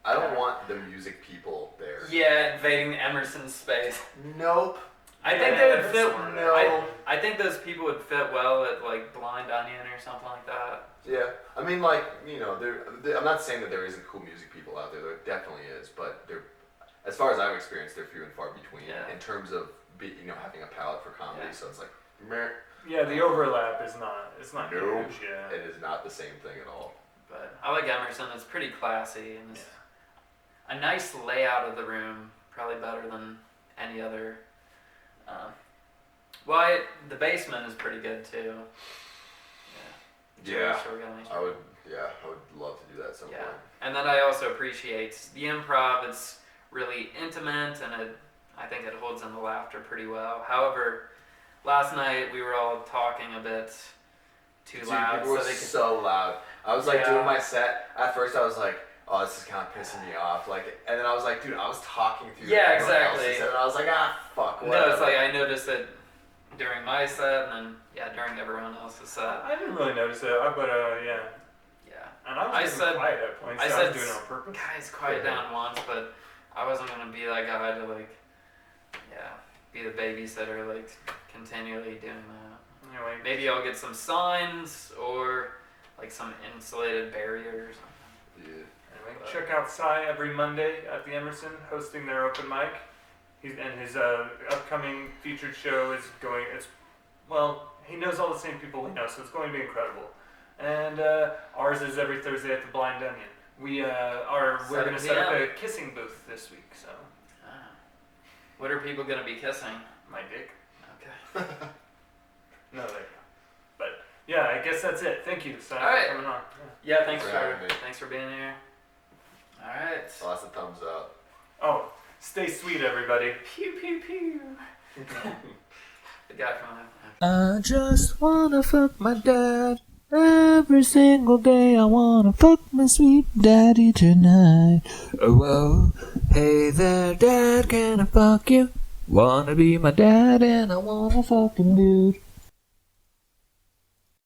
I don't want the music people there. Yeah, invading the Emerson space. Nope. I think they would that's fit. smart. No. I think those people would fit well at like Blind Onion or something like that. Yeah. I mean, like, you know, I'm not saying that there isn't cool music people out there. There definitely is, but as far as I've experienced, they're few and far between Yeah. in terms of having a palate for comedy. Yeah. So it's like, meh. Yeah, the overlap is not. It's not Nope. huge. Yeah. It is not the same thing at all. But I like Emerson. It's pretty classy and it's a nice layout of the room. Probably better than any other. The basement is pretty good too. Yeah. Jewish organization. I would love to do that at some Yeah. point. And then I also appreciate the improv. It's really intimate and I think it holds in the laughter pretty well. However, last night we were all talking a bit too Dude, loud. people were so they could, so loud. I was like Yeah. doing my set. At first, I was like, "Oh, this is kind of pissing me off." Like, and then I was like, "Dude, I was talking through." Yeah, everyone exactly. else's set, and I was like, fuck." no, Whatever. it's like I noticed it during my set and then during everyone else's set. I didn't really notice it, but yeah. Yeah. And I was I even said- quiet at points. I so I said was doing it on purpose. Guys, quiet down once, but I wasn't gonna be that guy to like, be the babysitter like continually doing that. Anyway, Maybe I'll get some signs or like some insulated barrier or something. Yeah. anyway, check out Cy every Monday at the Emerson hosting their open mic. His upcoming featured show is going. He knows all the same people we know, so it's going to be incredible. And ours is every Thursday at the Blind Onion. We're going to set up 7 a kissing booth this week. So What are people gonna be kissing? my dick. Okay. No, there you go. But yeah, I guess that's it. Thank you, Cy, All right. for coming on. Yeah, thanks For having me. for being here. All right. Lots of thumbs up. Oh, stay sweet, everybody. Pew pew pew. The guy from I just wanna fuck my dad. Every single day I wanna fuck my sweet daddy tonight. Oh, whoa. Hey there, dad, can I fuck you? Wanna be my dad and I wanna fuck him, dude.